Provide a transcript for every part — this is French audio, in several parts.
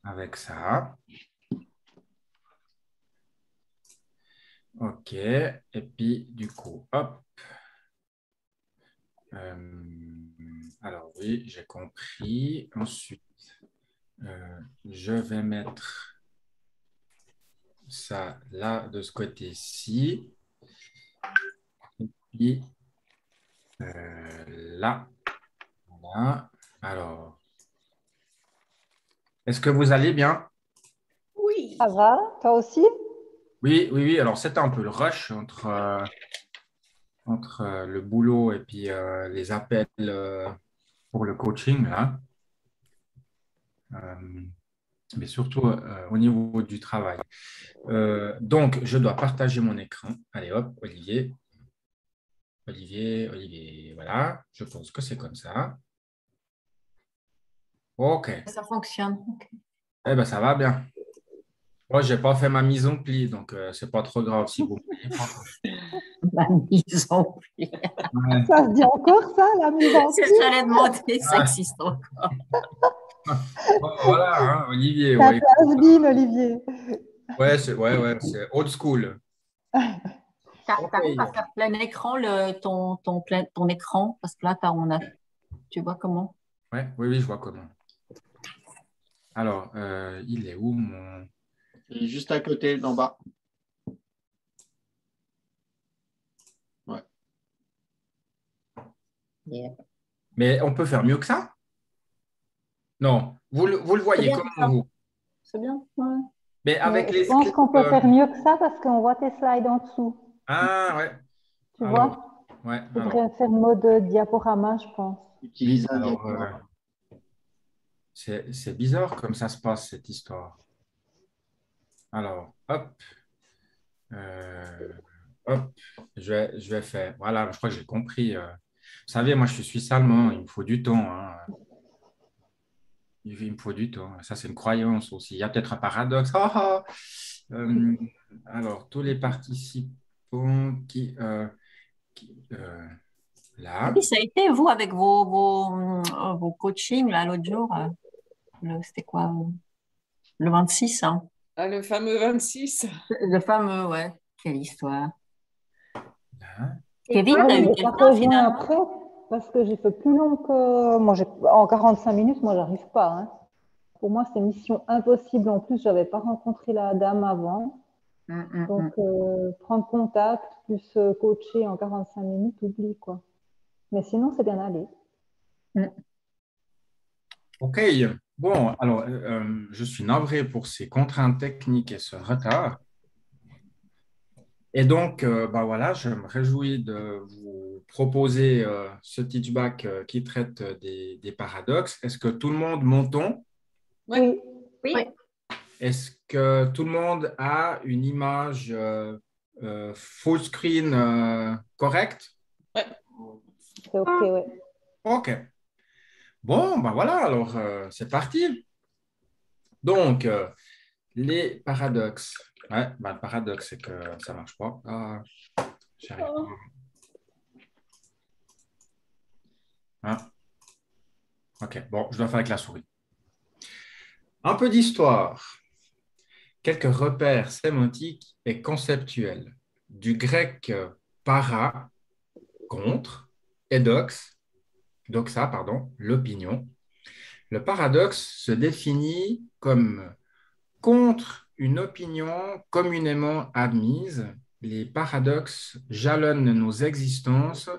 avec ça. OK. Et puis, du coup, hop. Alors, oui, j'ai compris. Ensuite, je vais mettre ça là, de ce côté-ci. Et puis, là. Voilà. Alors, est-ce que vous allez bien? Oui. Ça va, toi aussi? Oui, oui, oui. Alors, c'était un peu le rush entre le boulot et puis les appels pour le coaching, là. Euh, mais surtout au niveau du travail. Donc, je dois partager mon écran. Allez, hop, Olivier. Olivier, Olivier, voilà. Je pense que c'est comme ça. OK. Ça fonctionne. Ok. Eh bien, ça va bien. Moi, je n'ai pas fait ma mise en pli, donc c'est pas trop grave si vous ne voyez pas. La mise en pli. Ouais. Ça se dit encore ça, la mise en C'est ce pli? que j'allais demander, ça Ouais. existe encore. Bon, voilà, hein, Olivier, C'est un ouais. peu has-been, Olivier. Ouais, c'est old school. OK. T'arrives à faire plein écran ton écran, parce que là, tu vois comment? Ouais, oui, oui, je vois comment. Alors, il est où mon... Et juste à côté, d'en bas. Ouais. Yeah. Mais on peut faire mieux que ça? Non, vous le C'est voyez bien comment, ça. vous? C'est bien. Ouais. Mais avec Mais je les pense scripts. qu'on peut faire mieux que ça parce qu'on voit tes slides en dessous. Ah, ouais. Tu Alors, vois? ouais, Il alors, faudrait faire mode diaporama, je pense. oui, Utilise un alors, diaporama. c'est bizarre comme ça se passe, cette histoire. Alors, hop, euh, hop, je vais faire. Voilà, je crois que j'ai compris. Vous savez, moi, je suis suisse allemand, il me faut du temps, hein. Il me faut du temps. Ça, c'est une croyance aussi. Il y a peut-être un paradoxe. Ah, ah. Euh, alors, tous les participants qui, Et là. puis, ça a été, vous, avec vos coachings, là, l'autre jour, c'était quoi? Le 26, hein? Ah, le fameux 26. Le fameux, ouais. Quelle histoire. Là. Kevin, Ah, t'as je eu ne l'ai pas quelqu'un rejoint finalement? après parce que j'ai fait plus long que. Moi, en 45 minutes, moi, j'arrive pas, hein. Pour moi, c'est mission impossible. En plus, j'avais pas rencontré la dame avant. Donc, prendre contact plus coacher en 45 minutes, oublie quoi. Mais sinon, c'est bien allé. Mm. OK. Bon, alors, je suis navré pour ces contraintes techniques et ce retard. Et donc, bah voilà, je me réjouis de vous proposer ce teachback qui traite des paradoxes. Est-ce que tout le monde m'entend? Ouais. Oui, Oui. Oui. Est-ce que tout le monde a une image full screen correcte? Ouais. c'est OK, ouais. OK. Bon, ben voilà, alors c'est parti. Donc, les paradoxes. Ouais, ben, le paradoxe, c'est que ça ne marche pas. Ah, j'arrive Oh. pas. Hein. OK, bon, je dois faire avec la souris. Un peu d'histoire. Quelques repères sémantiques et conceptuels. Du grec para, contre, et doxa, pardon, l'opinion. Le paradoxe se définit comme contre une opinion communément admise. Les paradoxes jalonnent nos existences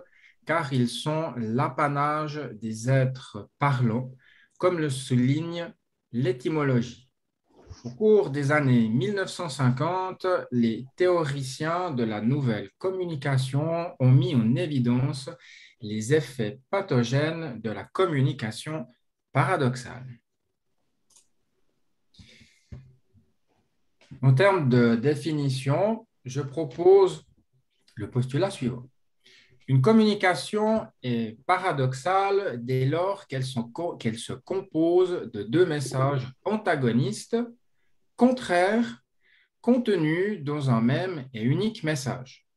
car ils sont l'apanage des êtres parlants, comme le souligne l'étymologie. Au cours des années 1950, les théoriciens de la nouvelle communication ont mis en évidence les effets pathogènes de la communication paradoxale. En termes de définition, je propose le postulat suivant. Une communication est paradoxale dès lors qu'elle se compose de deux messages antagonistes, contraires, contenus dans un même et unique message.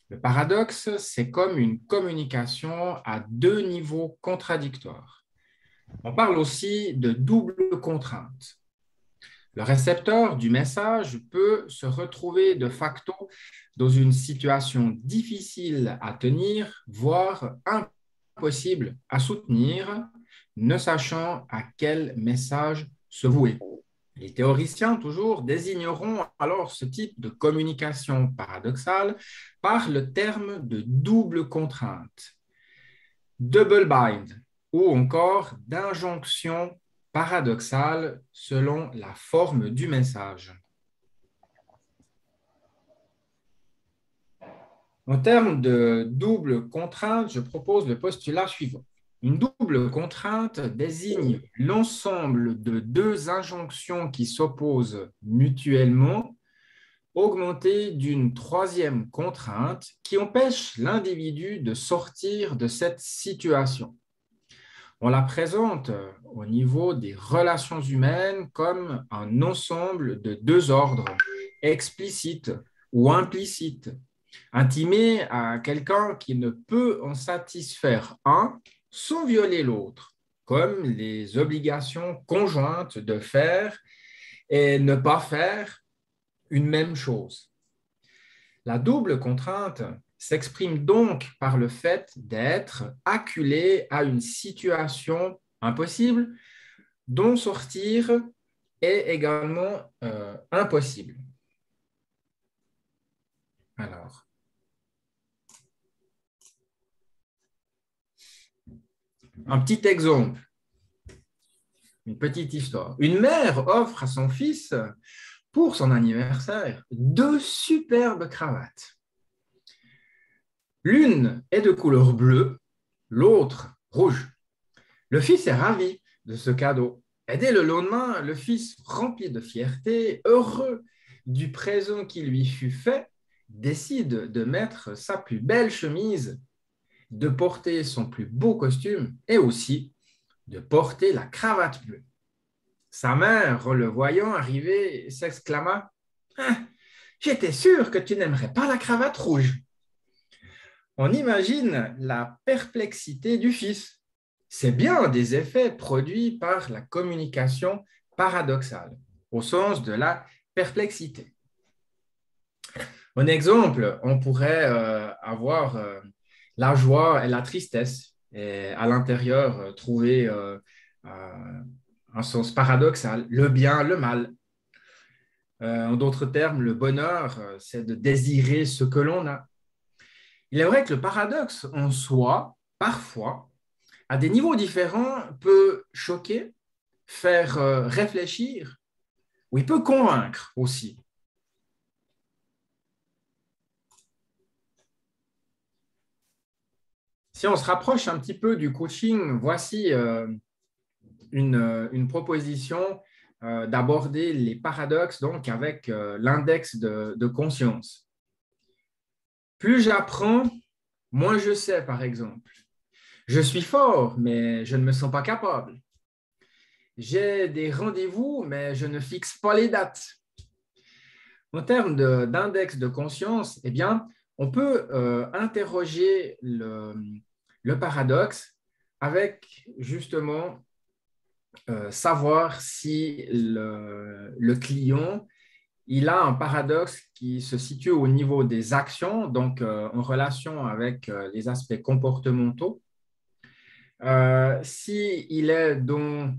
Le paradoxe, c'est comme une communication à deux niveaux contradictoires. On parle aussi de double contrainte. Le récepteur du message peut se retrouver de facto dans une situation difficile à tenir, voire impossible à soutenir, ne sachant à quel message se vouer. Les théoriciens, toujours, désigneront alors ce type de communication paradoxale par le terme de double contrainte, double bind, ou encore d'injonction paradoxale selon la forme du message. En termes de double contrainte, je propose le postulat suivant. Une double contrainte désigne l'ensemble de deux injonctions qui s'opposent mutuellement, augmentées d'une troisième contrainte qui empêche l'individu de sortir de cette situation. On la présente au niveau des relations humaines comme un ensemble de deux ordres, explicites ou implicites, intimés à quelqu'un qui ne peut en satisfaire un sans violer l'autre, comme les obligations conjointes de faire et ne pas faire une même chose. La double contrainte s'exprime donc par le fait d'être acculé à une situation impossible dont sortir est également impossible. Alors, un petit exemple, une petite histoire. Une mère offre à son fils, pour son anniversaire, 2 superbes cravates. L'une est de couleur bleue, l'autre rouge. Le fils est ravi de ce cadeau. Et dès le lendemain, le fils, rempli de fierté, heureux du présent qui lui fut fait, décide de mettre sa plus belle chemise, de porter son plus beau costume et aussi de porter la cravate bleue. Sa mère, le voyant arriver, s'exclama « Ah, j'étais sûre que tu n'aimerais pas la cravate rouge. » On imagine la perplexité du fils. C'est bien des effets produits par la communication paradoxale, au sens de la perplexité. En exemple, on pourrait avoir la joie et la tristesse, et à l'intérieur trouver un sens paradoxal, le bien, le mal. En d'autres termes, le bonheur, c'est de désirer ce que l'on a. Il est vrai que le paradoxe en soi, parfois, à des niveaux différents, peut choquer, faire réfléchir, ou il peut convaincre aussi. Si on se rapproche un petit peu du coaching, voici une proposition d'aborder les paradoxes donc avec l'index de conscience. Plus j'apprends, moins je sais, par exemple. Je suis fort, mais je ne me sens pas capable. J'ai des rendez-vous, mais je ne fixe pas les dates. En termes d'index de conscience, eh bien, on peut interroger le paradoxe avec justement savoir si le client il a un paradoxe qui se situe au niveau des actions, donc en relation avec les aspects comportementaux. S'il est dans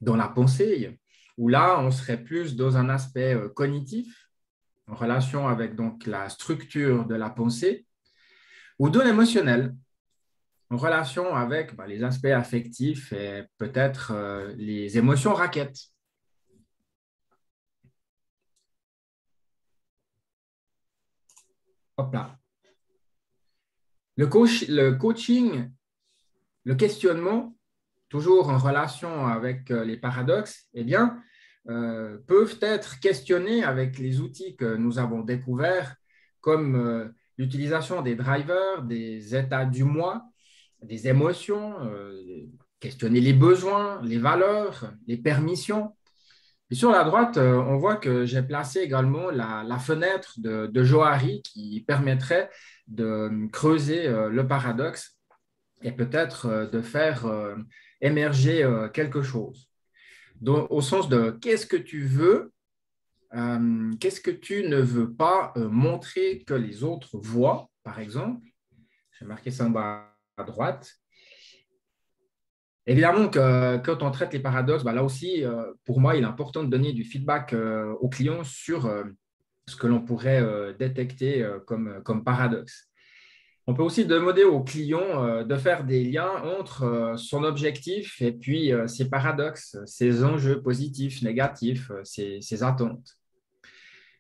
la pensée, où là, on serait plus dans un aspect cognitif, en relation avec donc, la structure de la pensée, ou dans l'émotionnel, en relation avec les aspects affectifs et peut-être les émotions raquettes. Hop là. Le coaching, le questionnement, toujours en relation avec les paradoxes, eh bien, peuvent être questionnés avec les outils que nous avons découverts, comme l'utilisation des drivers, des états du moi, des émotions, questionner les besoins, les valeurs, les permissions. Et sur la droite, on voit que j'ai placé également la fenêtre de Johari qui permettrait de creuser le paradoxe et peut-être de faire émerger quelque chose. au sens de qu'est-ce que tu veux, qu'est-ce que tu ne veux pas montrer que les autres voient, par exemple. J'ai marqué ça en bas à droite. Évidemment que quand on traite les paradoxes, là aussi, pour moi, il est important de donner du feedback aux clients sur ce que l'on pourrait détecter comme paradoxe. On peut aussi demander au client de faire des liens entre son objectif et puis ses paradoxes, ses enjeux positifs, négatifs, ses attentes.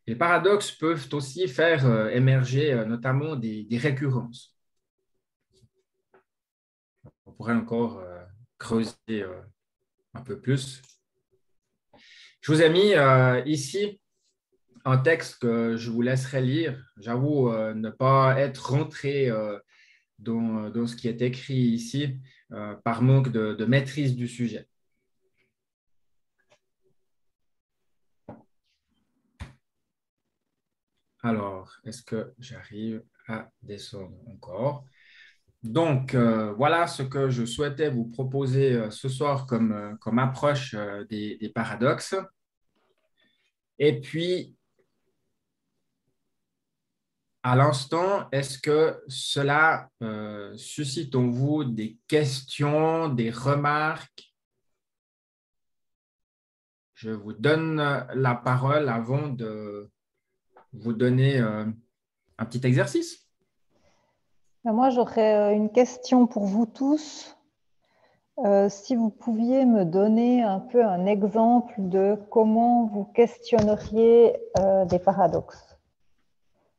Les paradoxes peuvent aussi faire émerger notamment des récurrences. On pourrait encore creuser un peu plus. Je vous ai mis ici un texte que je vous laisserai lire. J'avoue ne pas être rentré dans ce qui est écrit ici par manque de maîtrise du sujet. Alors, est-ce que j'arrive à descendre encore? Donc, voilà ce que je souhaitais vous proposer ce soir comme approche des paradoxes. Et puis, à l'instant, est-ce que cela suscite en vous des questions, des remarques? Je vous donne la parole avant de vous donner un petit exercice. Moi, j'aurais une question pour vous tous. Si vous pouviez me donner un peu un exemple de comment vous questionneriez des paradoxes.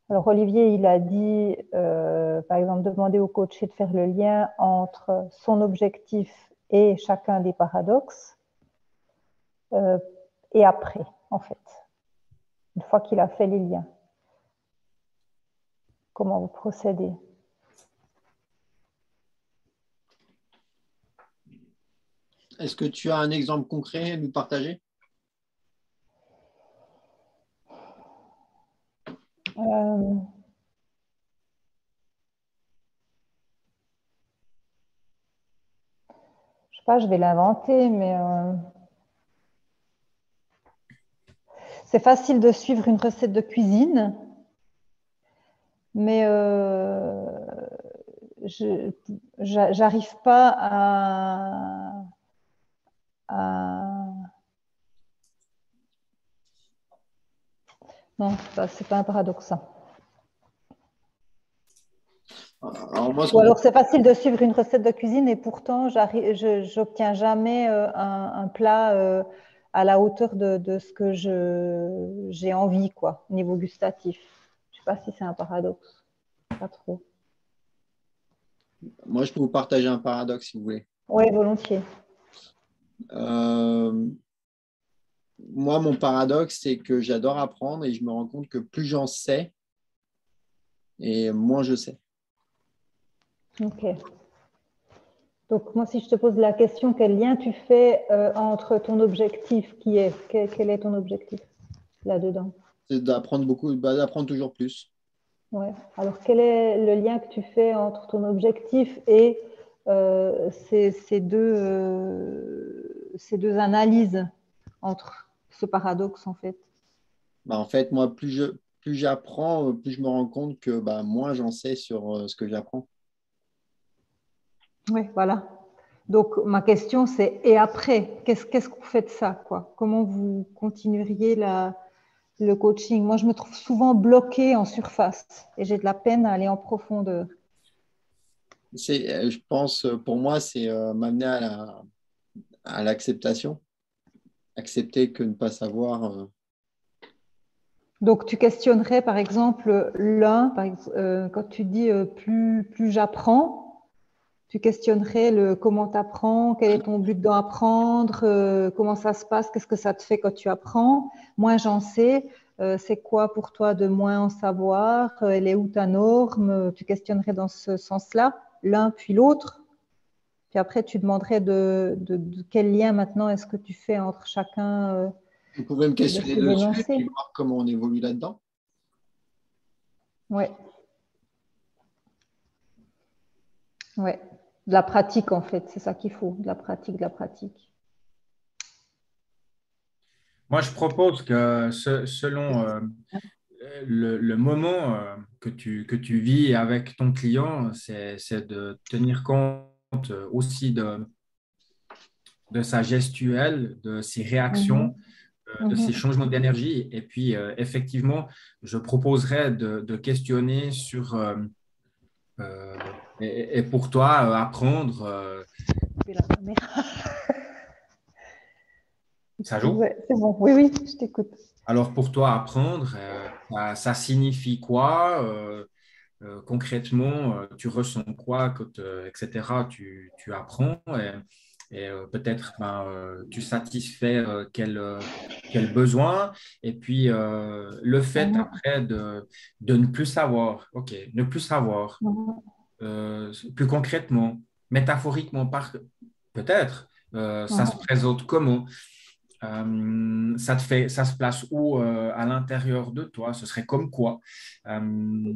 Alors, Olivier, il a dit, par exemple, demander au coach de faire le lien entre son objectif et chacun des paradoxes. Et après, en fait, une fois qu'il a fait les liens. Comment vous procédez? Est-ce que tu as un exemple concret à nous partager? Je sais pas, je vais l'inventer, mais c'est facile de suivre une recette de cuisine, mais j'arrive pas Non, c'est pas un paradoxe, ça. Ou alors c'est facile de suivre une recette de cuisine et pourtant j'obtiens jamais un plat à la hauteur de ce que j'ai envie, quoi, au niveau gustatif. Je sais pas si c'est un paradoxe. Pas trop. Moi, je peux vous partager un paradoxe si vous voulez. Oui, volontiers. Moi, mon paradoxe, c'est que j'adore apprendre et je me rends compte que plus j'en sais et moins je sais. Ok. Donc, moi, si je te pose la question, quel lien tu fais entre ton objectif quel est ton objectif là-dedans? C'est d'apprendre beaucoup, d'apprendre toujours plus. Ouais. Alors, quel est le lien que tu fais entre ton objectif et ces deux analyses entre ce paradoxe, en fait? En fait, moi, plus j'apprends, plus je me rends compte que moins j'en sais sur ce que j'apprends. Oui, voilà. Donc, ma question, c'est et après, qu'est-ce que vous faites de ça, quoi? Comment vous continueriez le coaching? Moi, je me trouve souvent bloquée en surface et j'ai de la peine à aller en profondeur. Je pense, pour moi, c'est m'amener à l'acceptation. Accepter que ne pas savoir. Donc, tu questionnerais, par exemple, quand tu dis plus j'apprends, tu questionnerais le comment tu apprends, quel est ton but d'apprendre, comment ça se passe, qu'est-ce que ça te fait quand tu apprends. Moins j'en sais, c'est quoi pour toi de moins en savoir, elle est où ta norme, tu questionnerais dans ce sens-là, l'un puis l'autre. Puis après, tu demanderais de quel lien maintenant est-ce que tu fais entre chacun Vous pouvez me de questionner ces dessus et énoncés. puis voir comment on évolue là-dedans. Ouais. De la pratique en fait, c'est ça qu'il faut, de la pratique, de la pratique. Moi, je propose que selon le moment que tu vis avec ton client, c'est de tenir compte aussi de sa gestuelle, de ses réactions, Mhm. de ses Mhm. changements d'énergie. Et puis, effectivement, je proposerais de questionner sur, et pour toi, apprendre, Et la caméra. ça joue? Ouais, c'est bon. Oui, oui, je t'écoute. Alors, pour toi, apprendre, ça signifie quoi? Concrètement, tu ressens quoi, quand, etc., tu apprends peut-être tu satisfais quel besoin. Et puis, le fait Mhm. après de ne plus savoir, OK, ne plus savoir, Mhm. plus concrètement, métaphoriquement, peut-être, ça se Mhm. présente comment? Ça se place où à l'intérieur de toi? Ce serait comme quoi? Euh,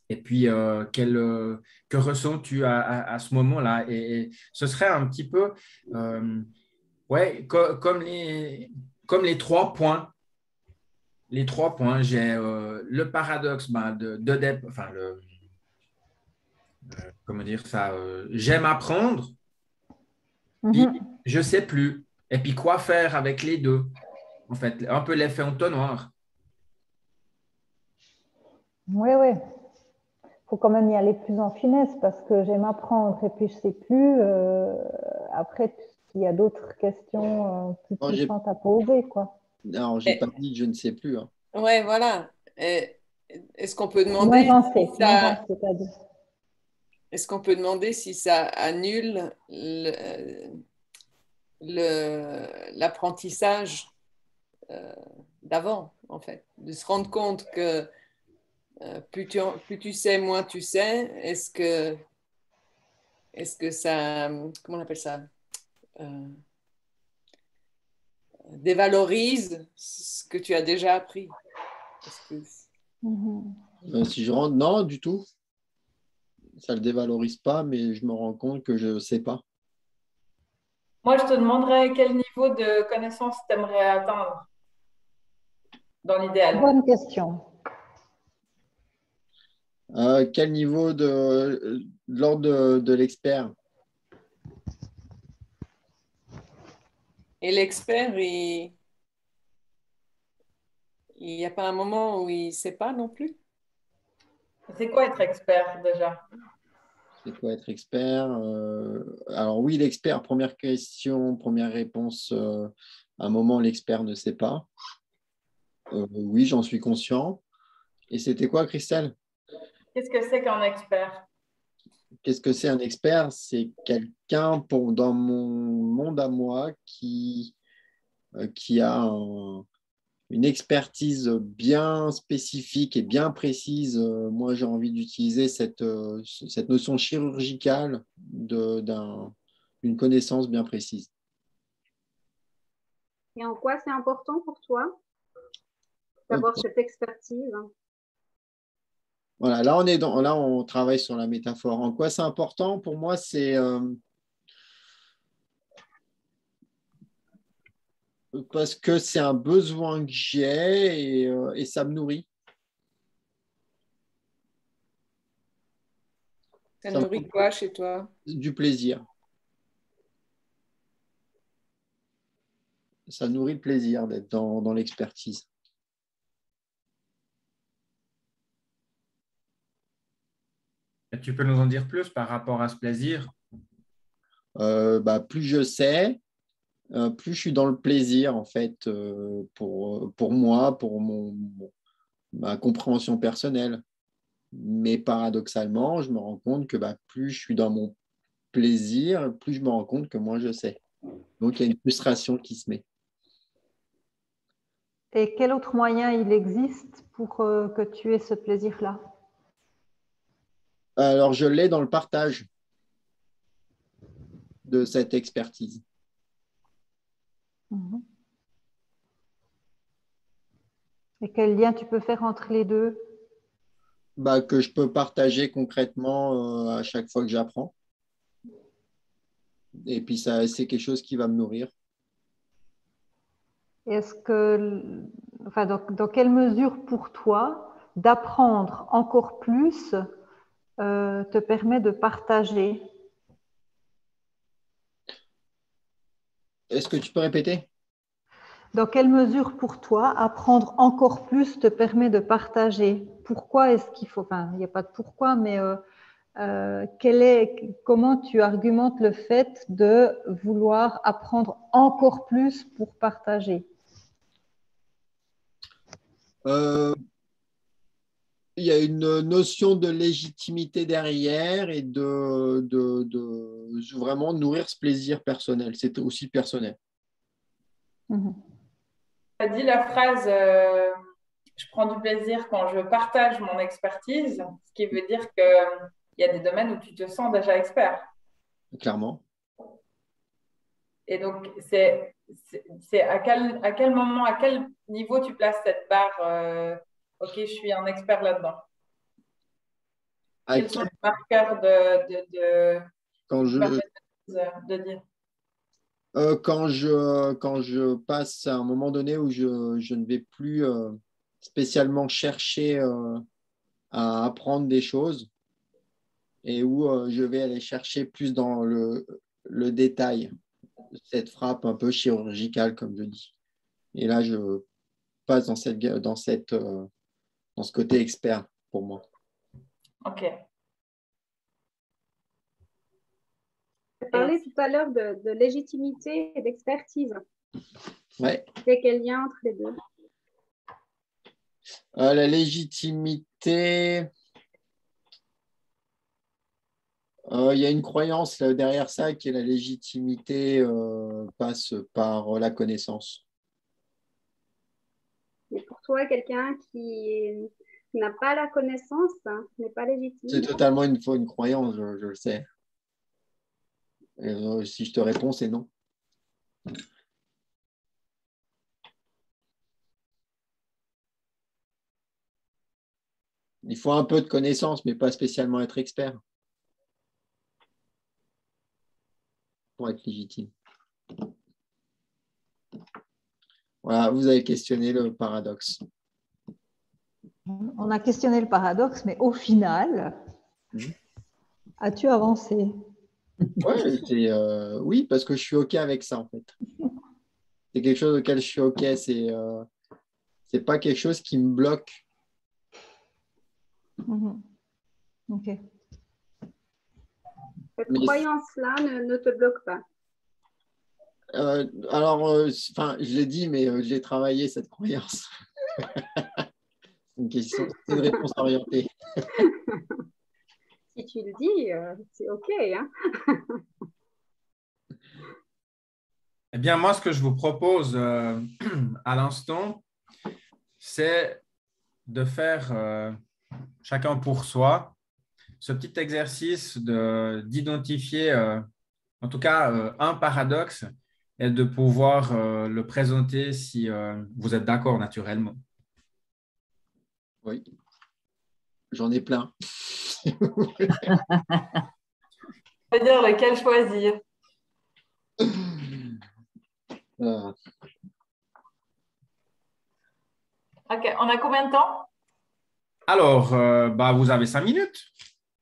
et puis, que ressens-tu à ce moment-là? Et ce serait un petit peu, euh, ouais, comme les 3 points. Les 3 points, j'ai le paradoxe enfin, comment dire ça, j'aime apprendre, puis Mhm. je sais plus. Et puis, quoi faire avec les deux? En fait, un peu l'effet entonnoir. Oui, oui. Il faut quand même y aller plus en finesse parce que j'aime apprendre et puis je ne sais plus. Après, il y a d'autres questions plus Non, j'ai puissantes à poser, quoi. alors, j'ai pas Et- dit que je ne sais plus, hein. ouais, voilà. Est-ce qu'on peut Moins demander j'en si sais, moins j'en ça, sais, t'as dit. est-ce qu'on peut demander si ça annule l'apprentissage d'avant, en fait, de se rendre compte que plus tu sais, moins tu sais. Est-ce que ça, comment on appelle ça, euh, dévalorise ce que tu as déjà appris? Est-ce que Mhm. Si je rentre, non, du tout. Ça ne le dévalorise pas, mais je me rends compte que je ne sais pas. Moi, je te demanderais quel niveau de connaissance tu aimerais atteindre dans l'idéal. Bonne question. Quel niveau de l'ordre de l'expert? Et l'expert, il n'y a pas un moment où il ne sait pas non plus? C'est quoi être expert déjà? C'est quoi être expert? Alors oui, l'expert, première question, première réponse. À un moment, l'expert ne sait pas. Oui, j'en suis conscient. Et c'était quoi, Christelle? Qu'est-ce que c'est qu'un expert? Qu'est-ce que c'est un expert? C'est quelqu'un dans mon monde à moi qui a une expertise bien spécifique et bien précise. Moi, j'ai envie d'utiliser cette notion chirurgicale d'une connaissance bien précise. Et en quoi c'est important pour toi Hop. d'avoir cette expertise? Voilà, là, on travaille sur la métaphore. En quoi c'est important? Pour moi, c'est parce que c'est un besoin que j'ai et ça me nourrit. Ça Ça me nourrit quoi chez toi? du plaisir. Ça nourrit le plaisir d'être dans l'expertise. Et tu peux nous en dire plus par rapport à ce plaisir? Plus je sais, plus je suis dans le plaisir, en fait, pour moi, pour ma compréhension personnelle. Mais paradoxalement, je me rends compte que plus je suis dans mon plaisir, plus je me rends compte que moins je sais. Donc, il y a une frustration qui se met. Et quel autre moyen il existe pour que tu aies ce plaisir-là? Alors, je l'ai dans le partage de cette expertise. Mhm. Et quel lien tu peux faire entre les deux? Que je peux partager concrètement à chaque fois que j'apprends. Et puis, ça, c'est quelque chose qui va me nourrir. est-ce que, enfin, dans quelle mesure pour toi, d'apprendre encore plus te permet de partager? Est-ce que tu peux répéter? Dans quelle mesure pour toi, apprendre encore plus te permet de partager? Pourquoi est-ce qu'il faut, enfin, il n'y a pas de pourquoi, mais comment tu argumentes le fait de vouloir apprendre encore plus pour partager? Il y a une notion de légitimité derrière et de vraiment nourrir ce plaisir personnel. C'est aussi personnel. Mhm. Tu as dit la phrase je prends du plaisir quand je partage mon expertise, ce qui veut dire qu'il y a des domaines où tu te sens déjà expert. Clairement. Et donc, c'est à quel moment, à quel niveau tu places cette barre OK, je suis un expert là-dedans. Quels sont les marqueurs quand je, de dire quand je passe à un moment donné où je ne vais plus spécialement chercher à apprendre des choses et où je vais aller chercher plus dans le détail, cette frappe un peu chirurgicale, comme je dis. Et là, je passe dans ce côté expert pour moi. OK. Tu as parlé tout à l'heure de légitimité et d'expertise. Ouais. C'est quel lien entre les deux? La légitimité, il y a une croyance derrière ça qui est la légitimité passe par la connaissance. Et pour toi, quelqu'un qui n'a pas la connaissance n'est pas légitime? C'est totalement une croyance, je le sais. Et, si je te réponds, c'est non. Il faut un peu de connaissance, mais pas spécialement être expert pour être légitime. Voilà, vous avez questionné le paradoxe. On a questionné le paradoxe, mais au final, as-tu avancé? Ouais, oui, parce que je suis OK avec ça, en fait. C'est quelque chose auquel je suis OK. C'est pas quelque chose qui me bloque. OK. Cette croyance-là ne te bloque pas. Je l'ai dit, mais je l'ai travaillé, cette croyance. C'est une réponse orientée. Si tu le dis, c'est OK. Hein? Eh bien, moi, ce que je vous propose à l'instant, c'est de faire chacun pour soi ce petit exercice d'identifier, en tout cas, un paradoxe et de pouvoir le présenter si vous êtes d'accord naturellement. Oui, j'en ai plein. On va dire lequel choisir. OK, on a combien de temps? Alors, vous avez 5 minutes.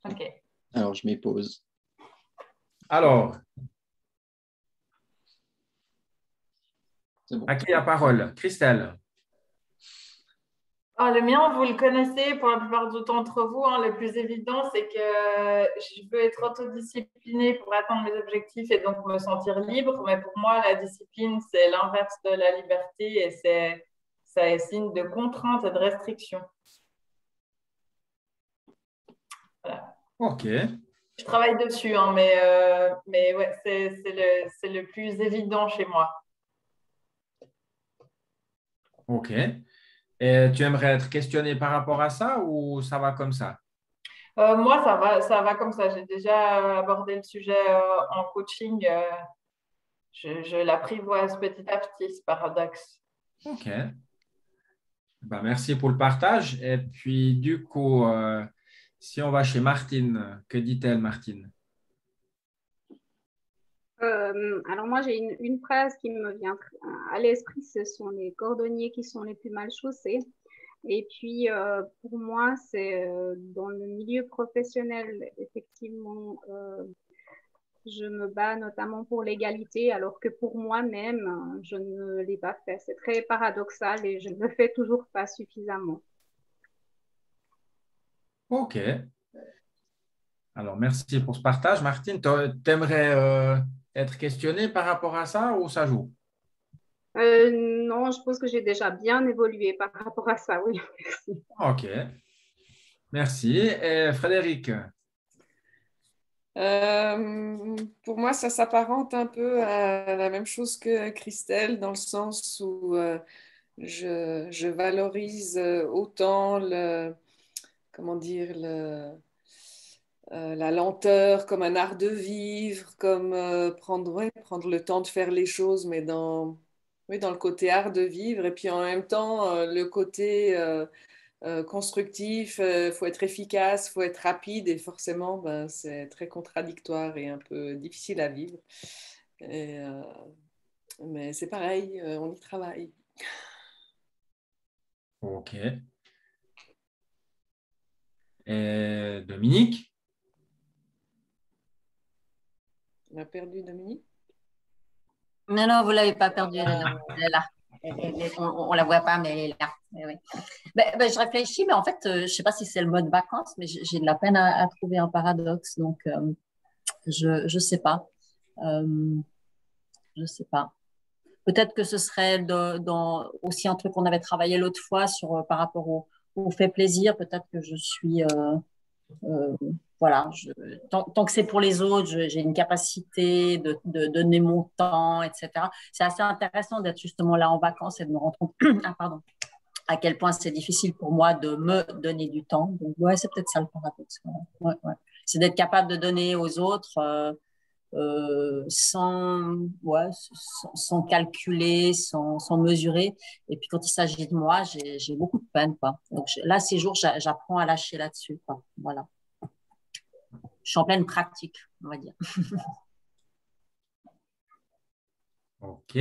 OK. Alors, je m'y pose. Alors, c'est bon. à qui la parole? Christelle. Le mien, vous le connaissez pour la plupart d'entre vous. Le plus évident, c'est que je veux être autodisciplinée pour atteindre mes objectifs et donc me sentir libre. Mais pour moi, la discipline, c'est l'inverse de la liberté et c'est signe de contrainte et de restriction. Voilà. OK. Je travaille dessus, mais ouais, c'est le plus évident chez moi. OK. Et tu aimerais être questionné par rapport à ça ou ça va comme ça? Moi, ça va comme ça. J'ai déjà abordé le sujet en coaching. Je l'apprivoise petit à petit, ce paradoxe. OK. Merci pour le partage. Et puis, du coup, si on va chez Martine, que dit-elle, Martine? Alors moi, j'ai une phrase qui me vient à l'esprit, ce sont les cordonniers qui sont les plus mal chaussés. Et puis, pour moi, c'est dans le milieu professionnel, effectivement, je me bats notamment pour l'égalité, alors que pour moi-même, je ne l'ai pas fait. C'est très paradoxal et je ne le fais toujours pas suffisamment. OK. Alors, merci pour ce partage. Martine, tu aimerais être questionnée par rapport à ça ou ça joue? Non, je pense que j'ai déjà bien évolué par rapport à ça, oui. Merci. OK. Merci. Et Frédéric? Pour moi, ça s'apparente un peu à la même chose que Christelle, dans le sens où je valorise autant comment dire, la lenteur comme un art de vivre, comme prendre le temps de faire les choses, mais oui, dans le côté art de vivre, et puis en même temps, le côté constructif, il faut être efficace, il faut être rapide, et forcément, ben, c'est très contradictoire et un peu difficile à vivre. Et, mais c'est pareil, on y travaille. OK. Et Dominique? On a perdu Dominique. Non, non, vous ne l'avez pas perdue, elle est là. Elle est là. On ne la voit pas, mais elle est là. Oui. Je réfléchis, mais en fait, je ne sais pas si c'est le mode vacances, mais j'ai de la peine à trouver un paradoxe. Donc, je ne sais pas. Je sais pas. Peut-être que ce serait aussi un truc qu'on avait travaillé l'autre fois par rapport au fait plaisir. Peut-être que je suis voilà, tant que c'est pour les autres, j'ai une capacité de donner mon temps, etc. C'est assez intéressant d'être justement là en vacances et de me rendre compte ah, pardon, à quel point c'est difficile pour moi de me donner du temps. Donc, ouais, c'est peut-être ça le paradoxe. Voilà. Ouais, ouais. C'est d'être capable de donner aux autres sans calculer, sans mesurer. Et puis, quand il s'agit de moi, j'ai beaucoup de peine, quoi. Donc, là, ces jours, j'apprends à lâcher là-dessus, quoi. Voilà. Je suis en pleine pratique, on va dire. OK.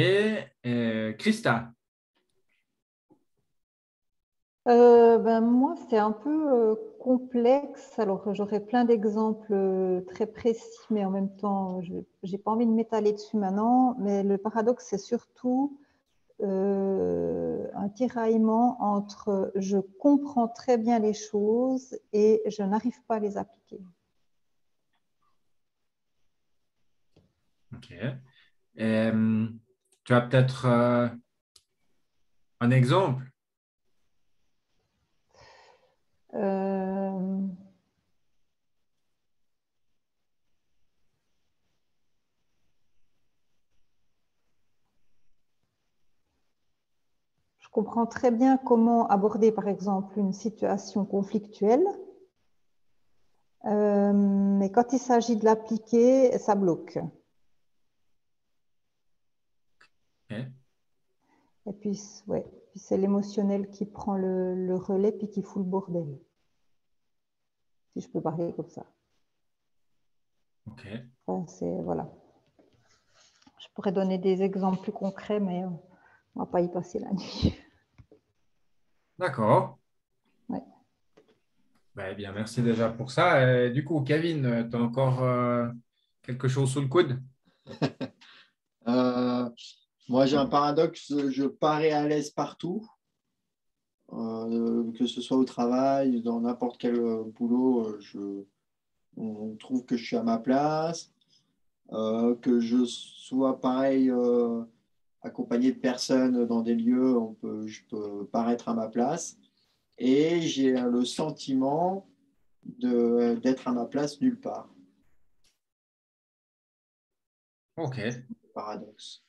Christa? Moi, c'est un peu complexe. Alors, j'aurais plein d'exemples très précis, mais en même temps, je n'ai pas envie de m'étaler dessus maintenant. Mais le paradoxe, c'est surtout un tiraillement entre je comprends très bien les choses et je n'arrive pas à les appliquer. OK. Tu as peut-être un exemple? Euh, je comprends très bien comment aborder, par exemple, une situation conflictuelle, mais quand il s'agit de l'appliquer, ça bloque. Okay. Et puis, ouais, c'est l'émotionnel qui prend le relais puis qui fout le bordel. Si je peux parler comme ça. OK. Enfin, voilà. Je pourrais donner des exemples plus concrets, mais on ne va pas y passer la nuit. D'accord. Ouais. Ben, bien, merci déjà pour ça. Du coup, Kevin, tu as encore quelque chose sous le coude? Moi, j'ai un paradoxe, je parais à l'aise partout, que ce soit au travail, dans n'importe quel boulot, on trouve que je suis à ma place, que je sois pareil accompagné de personnes dans des lieux, je peux paraître à ma place. Et j'ai le sentiment d'être à ma place nulle part. OK. Paradoxe.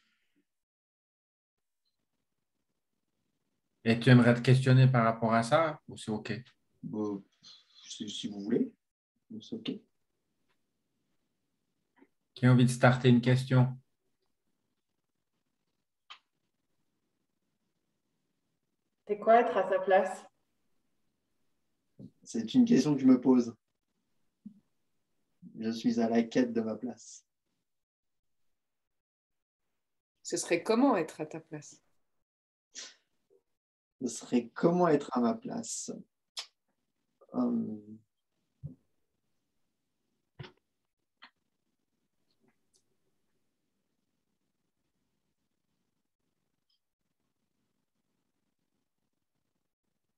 Et tu aimerais te questionner par rapport à ça ou c'est OK? Bon, si vous voulez, c'est OK. Qui a envie de starter une question? C'est quoi être à sa place? C'est une question que je me pose. Je suis à la quête de ma place. Ce serait comment être à ta place? Ce serait comment être à ma place.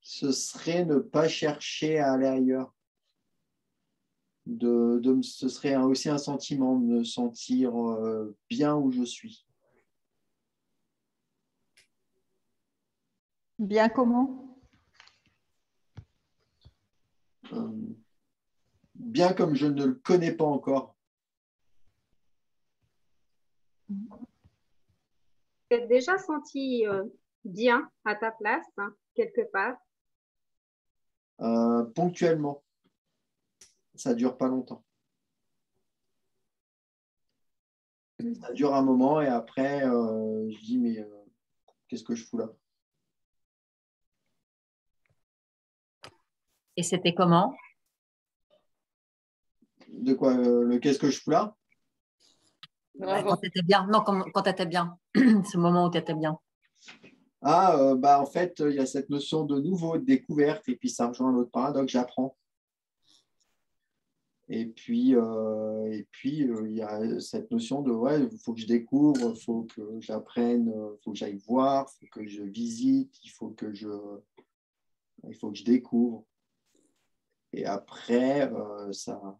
Ce serait ne pas chercher à aller ailleurs. Ce serait aussi un sentiment de me sentir bien où je suis. Bien comment? Bien comme je ne le connais pas encore. Tu t'es déjà senti bien à ta place, hein, quelque part? Ponctuellement. Ça ne dure pas longtemps. Ça dure un moment et après, je dis, mais qu'est-ce que je fous là? Et c'était comment? De quoi? Le qu'est-ce que je fous là? Quand tu étais bien. Non, quand tu étais bien. Ce moment où tu étais bien. En fait, il y a cette notion de nouveau, de découverte, et puis ça rejoint l'autre paradoxe, j'apprends. Et puis, il y a cette notion de, ouais, il faut que je découvre, il faut que j'apprenne, il faut que j'aille voir, il faut que je visite, il faut que je découvre. Et après, ça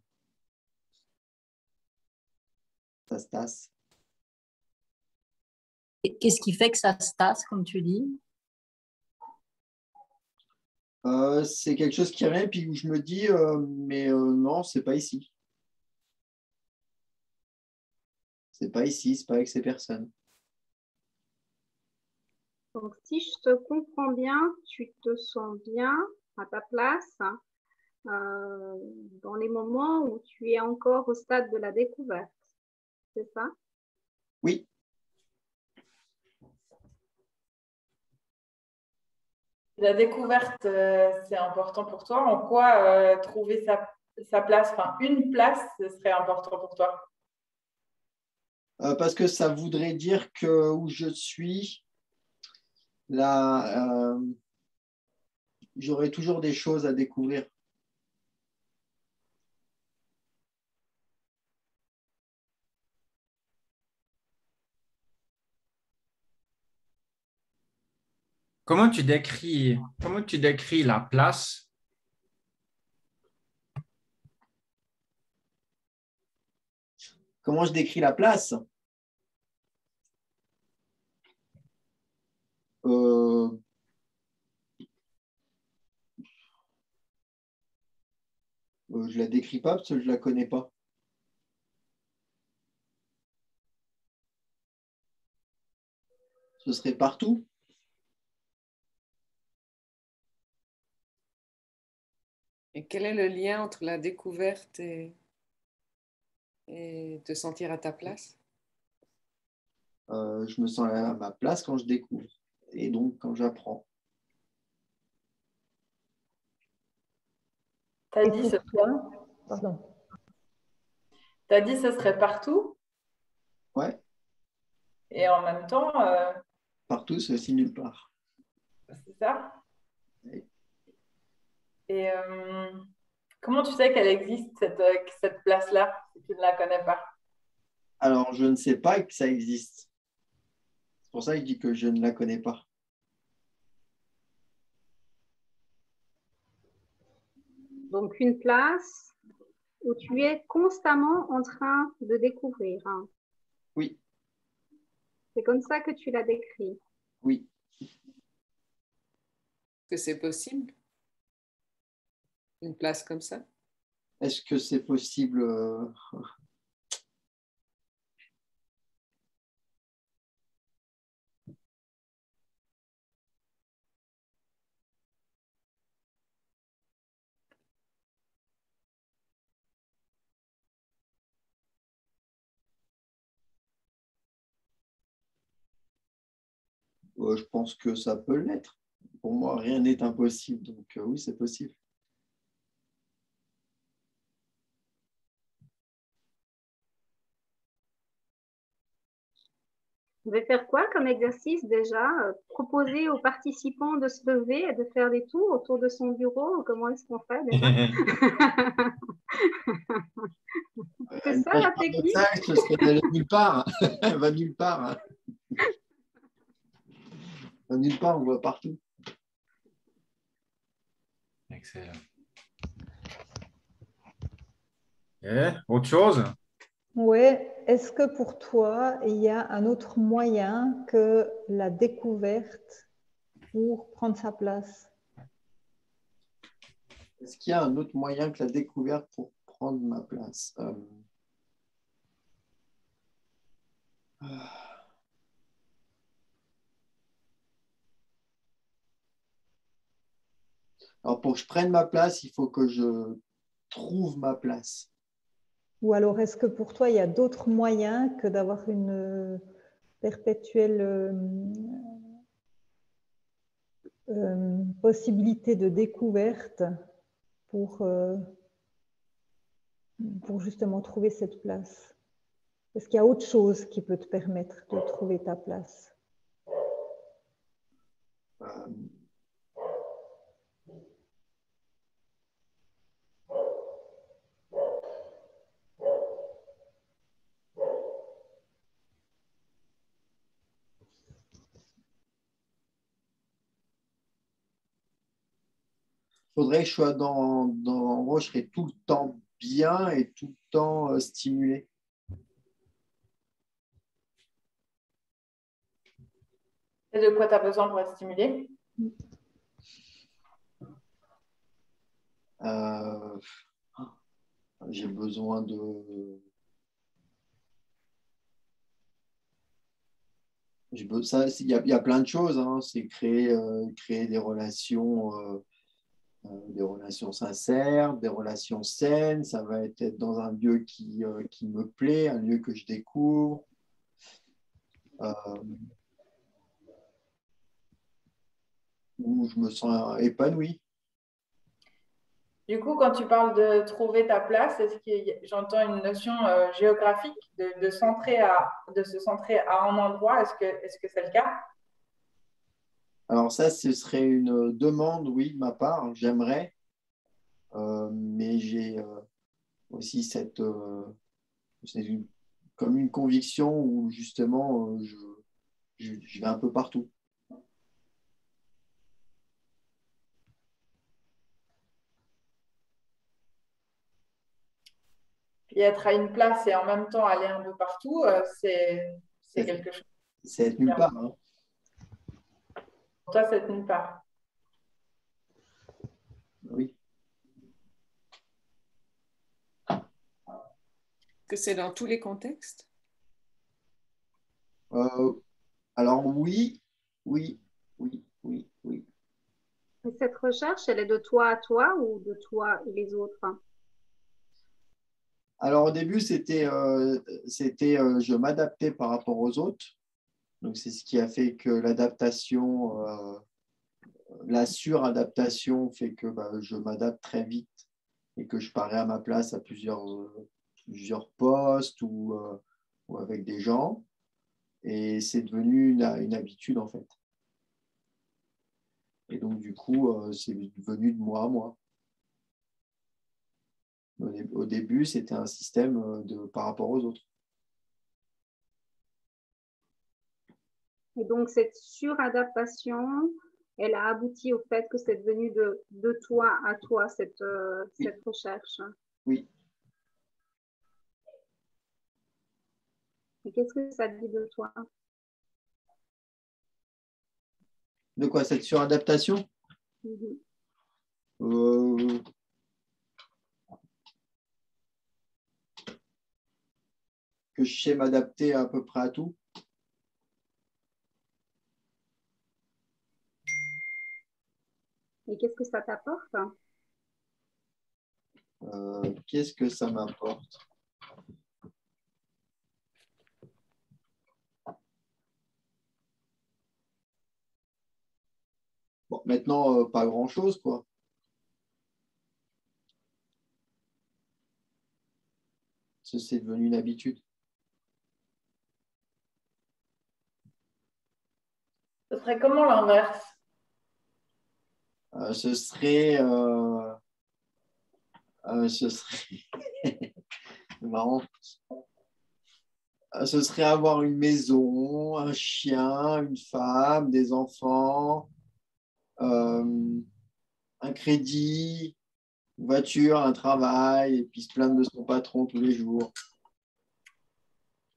se tasse. Qu'est-ce qui fait que ça se tasse, comme tu dis? C'est quelque chose qui revient, puis où je me dis, non, c'est pas ici. C'est pas ici, c'est pas avec ces personnes. Donc, si je te comprends bien, tu te sens bien à ta place dans les moments où tu es encore au stade de la découverte. C'est ça? Oui. La découverte, c'est important pour toi. En quoi trouver sa place, enfin une place, ce serait important pour toi? Parce que ça voudrait dire que où je suis, là, j'aurai toujours des choses à découvrir. Comment tu décris la place? Comment je décris la place? Je la décris pas parce que je la connais pas. Ce serait partout. Et quel est le lien entre la découverte et te sentir à ta place? Je me sens à ma place quand je découvre et donc quand j'apprends. T'as dit, ce serait partout Ouais, et en même temps, partout, c'est aussi nulle part. c'est ça. Oui. Et comment tu sais qu'elle existe, cette place-là, si tu ne la connais pas? Alors, je ne sais pas que ça existe. C'est pour ça que je dis que je ne la connais pas. Donc, une place où tu es constamment en train de découvrir. Hein. Oui, C'est comme ça que tu l'as décrit. oui. Est-ce que c'est possible? Une place comme ça? Est-ce que c'est possible? Je pense que ça peut l'être. Pour moi, rien n'est impossible. Donc, oui, c'est possible. On va faire quoi comme exercice déjà? Proposer aux participants de se lever et de faire des tours autour de son bureau. Comment est-ce qu'on fait déjà? C'est ça la technique? Ce serait d'aller nulle part. Elle va nulle part. Va nulle part, on voit partout. Excellent. Et autre chose? Oui. Est-ce que pour toi, il y a un autre moyen que la découverte pour prendre sa place? Est-ce qu'il y a un autre moyen que la découverte pour prendre ma place? Alors, pour que je prenne ma place, il faut que je trouve ma place. Ou alors, est-ce que pour toi, il y a d'autres moyens que d'avoir une perpétuelle possibilité de découverte pour justement trouver cette place? Est-ce qu'il y a autre chose qui peut te permettre de trouver ta place? Il faudrait que je sois en gros, je serais tout le temps bien et tout le temps stimulé. Et de quoi tu as besoin pour être stimulé? J'ai besoin de... Il y a plein de choses. Hein. C'est créer des relations sincères, des relations saines. Ça va être dans un lieu qui me plaît, un lieu que je découvre. Où je me sens épanoui. Du coup, quand tu parles de trouver ta place, est-ce que j'entends une notion géographique de se centrer à un endroit? Est-ce que c'est le cas? Alors ça, ce serait une demande, oui, de ma part. J'aimerais, mais j'ai aussi comme une conviction où justement, je vais un peu partout. Puis être à une place et en même temps aller un peu partout, c'est quelque chose. C'est être nulle part. Hein. Pour toi, c'est être nulle part. Oui. Que c'est dans tous les contextes? Alors oui. Et cette recherche, elle est de toi à toi ou de toi et les autres? Alors au début, c'était je m'adaptais par rapport aux autres. Donc c'est ce qui a fait que la suradaptation fait que je m'adapte très vite et que je parais à ma place à plusieurs postes ou avec des gens. Et c'est devenu une habitude en fait. Et donc du coup, c'est devenu de moi à moi. Au début, c'était un système par rapport aux autres. Et donc, cette suradaptation, elle a abouti au fait que c'est devenu de toi à toi, cette recherche. Oui. Et qu'est-ce que ça dit de toi? De quoi, cette suradaptation? Que je sais m'adapter à peu près à tout. Et qu'est-ce que ça t'apporte? Qu'est-ce que ça m'apporte? Bon, maintenant, pas grand-chose, quoi. C'est devenu une habitude. serait comment l'inverse? Ce serait c'est marrant. Ce serait avoir une maison, un chien, une femme, des enfants, un crédit, une voiture, un travail, et puis se plaindre de son patron tous les jours.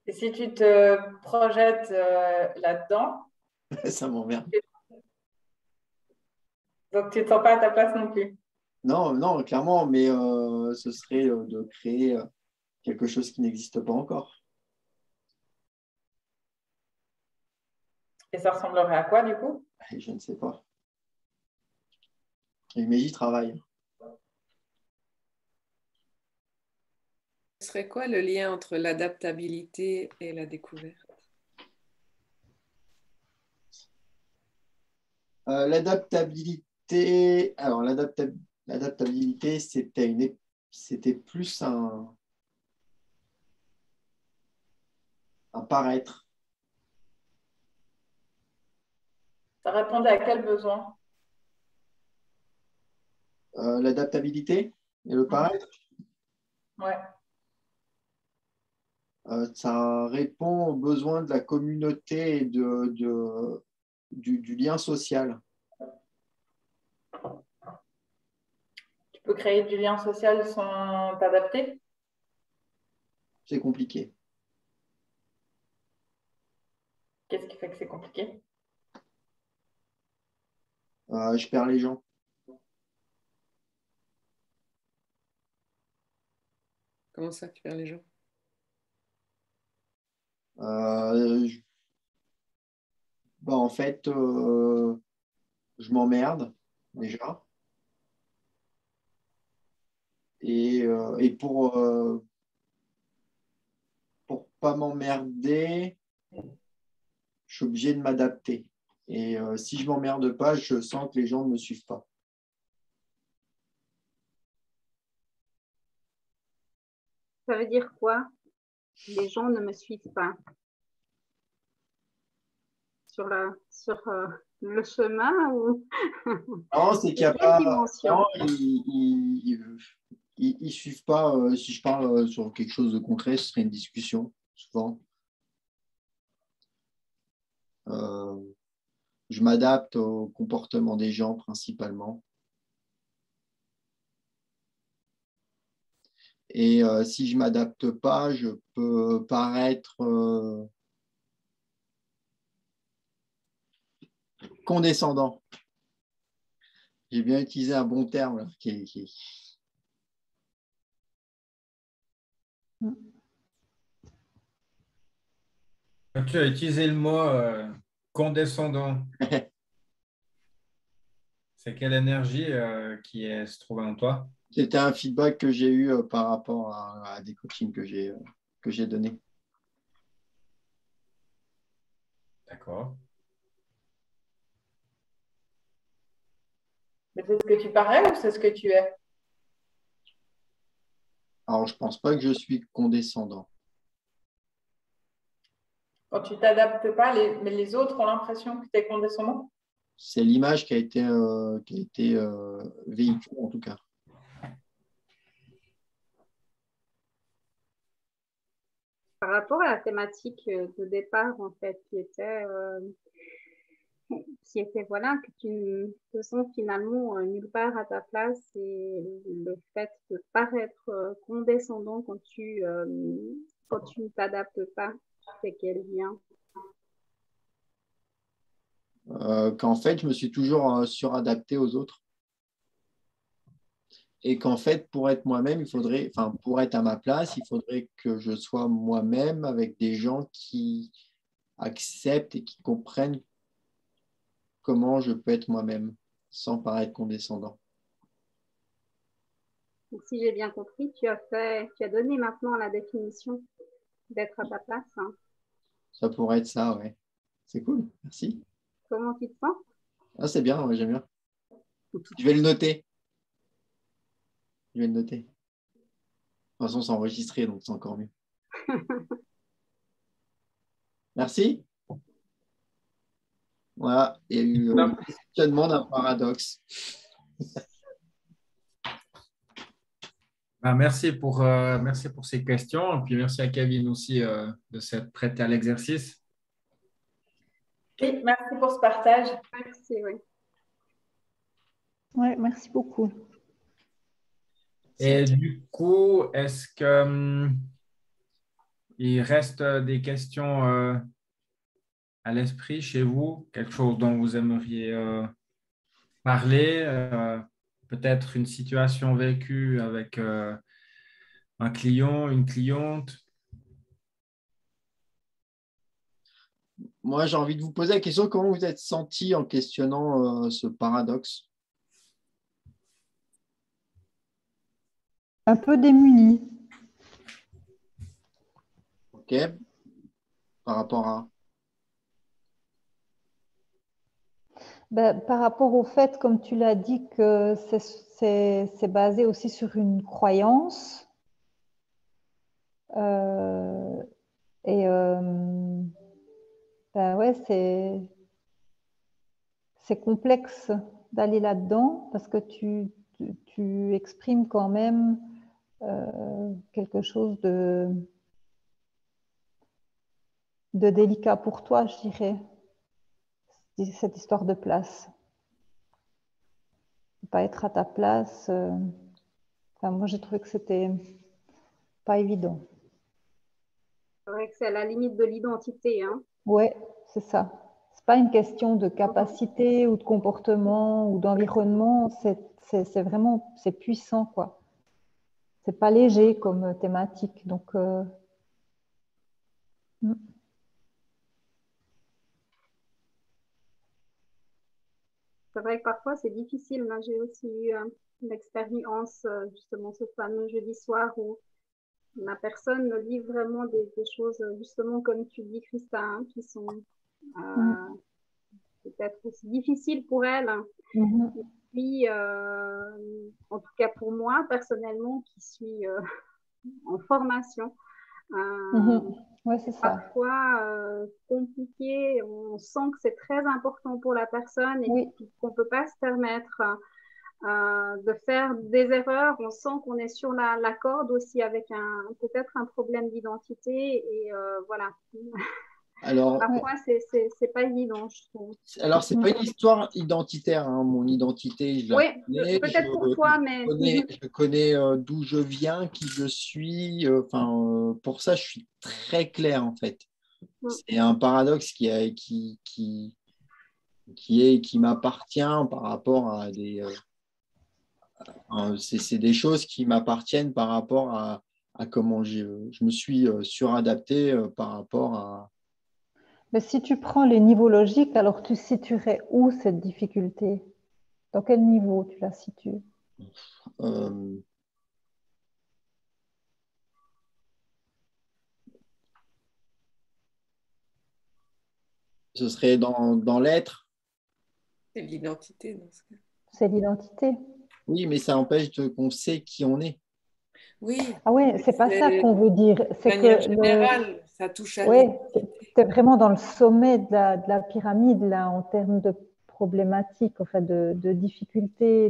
Et si tu te projettes là-dedans, Ça m'emmerde. donc tu ne te sens pas à ta place non plus. Non, non, clairement, mais ce serait de créer quelque chose qui n'existe pas encore. Et ça ressemblerait à quoi du coup? Je ne sais pas. Mais j'y travaille. Ce serait quoi le lien entre l'adaptabilité et la découverte? L'adaptabilité, alors l'adaptabilité, c'était plus un paraître. Ça répondait à quel besoin? L'adaptabilité et le paraître, Ouais. ça répond aux besoins de la communauté et du lien social. Tu peux créer du lien social sans t'adapter? C'est compliqué. Qu'est-ce qui fait que c'est compliqué? Je perds les gens. Comment ça, tu perds les gens? En fait, je m'emmerde déjà. Et pour pas m'emmerder, je suis obligé de m'adapter. Et si je m'emmerde pas, je sens que les gens ne me suivent pas. Ça veut dire quoi? Les gens ne me suivent pas sur le chemin ou Non, c'est qu'il n'y a quelle pas. dimension? Non, ils suivent pas. Si je parle sur quelque chose de concret, ce serait une discussion, souvent. Je m'adapte au comportement des gens principalement. Et si je ne m'adapte pas, je peux paraître condescendant. J'ai bien utilisé un bon terme là, Tu as utilisé le mot condescendant. C'est quelle énergie se trouve en toi? C'était un feedback que j'ai eu par rapport à des coachings que j'ai donnés. D'accord. Mais c'est ce que tu parais ou c'est ce que tu es? Alors, je ne pense pas que je suis condescendant. Quand tu t'adaptes pas, mais les autres ont l'impression que tu es condescendant? C'est l'image qui a été véhiculée en tout cas. Par rapport à la thématique de départ, en fait, qui était voilà, que tu ne te sens finalement nulle part à ta place et le fait de paraître condescendant quand tu ne t'adaptes pas, c'est quel lien? Qu'en fait, je me suis toujours suradapté aux autres. Et qu'en fait, pour être moi-même, pour être à ma place, il faudrait que je sois moi-même avec des gens qui acceptent et qui comprennent comment je peux être moi-même sans paraître condescendant. Donc, si j'ai bien compris, tu as donné maintenant la définition d'être à ta place, hein. Ça pourrait être ça, ouais. C'est cool, merci. Comment tu te sens? Ah, c'est bien, ouais, j'aime bien. Je vais le noter. Je vais le noter. De toute façon, c'est enregistré, donc c'est encore mieux. Merci. Voilà, il y a eu le questionnement d'un paradoxe. Merci pour ces questions. Et puis merci à Kevin aussi de s'être prêté à l'exercice. Oui, merci pour ce partage. Merci, oui. Ouais, merci beaucoup. Et du coup, est-ce que il reste des questions à l'esprit chez vous? Quelque chose dont vous aimeriez parler? Peut-être une situation vécue avec un client, une cliente? Moi, j'ai envie de vous poser la question, comment vous êtes senti en questionnant ce paradoxe? Un peu démunie. Ok. Par rapport à… Par rapport au fait, comme tu l'as dit, que c'est basé aussi sur une croyance. Et ouais, c'est complexe d'aller là-dedans parce que tu exprimes quand même quelque chose de délicat pour toi, je dirais, cette histoire de place. Ne pas être à ta place. Moi, j'ai trouvé que c'était pas évident. C'est vrai que c'est à la limite de l'identité, hein. Ouais, c'est ça. C'est pas une question de capacité ou de comportement ou d'environnement. C'est vraiment, c'est puissant, quoi. C'est pas léger comme thématique. Donc, c'est vrai que parfois c'est difficile. Moi, j'ai aussi eu une expérience, justement, ce fameux jeudi soir où la personne me dit vraiment des choses, justement, comme tu dis, Christa, hein, qui sont peut-être aussi difficiles pour elle. Et puis, en tout cas pour moi, personnellement, qui suis en formation, ouais, c'est ça. parfois compliqué. On sent que c'est très important pour la personne et qu'on ne peut pas se permettre de faire des erreurs. On sent qu'on est sur la corde aussi avec peut-être un problème d'identité. Et voilà. Alors, parfois, c'est pas évident, je trouve. Alors, c'est pas une histoire identitaire, hein. Mon identité, je la connais. Peut-être pour toi, mais… Je connais d'où je viens, qui je suis. Pour ça, je suis très clair, en fait. C'est un paradoxe qui m'appartient par rapport à des… c'est des choses qui m'appartiennent par rapport à comment je me suis suradapté par rapport à… Mais si tu prends les niveaux logiques, alors tu situerais où cette difficulté? Dans quel niveau tu la situes? Ce serait dans l'être. C'est l'identité dans ce cas. C'est l'identité. Oui, mais ça empêche qu'on sait qui on est. Oui. Ah oui, c'est pas ça qu'on veut dire. C'est que générale, ça touche à l'identité. Tu es vraiment dans le sommet de la pyramide là, en termes de problématiques, en fait, de difficultés,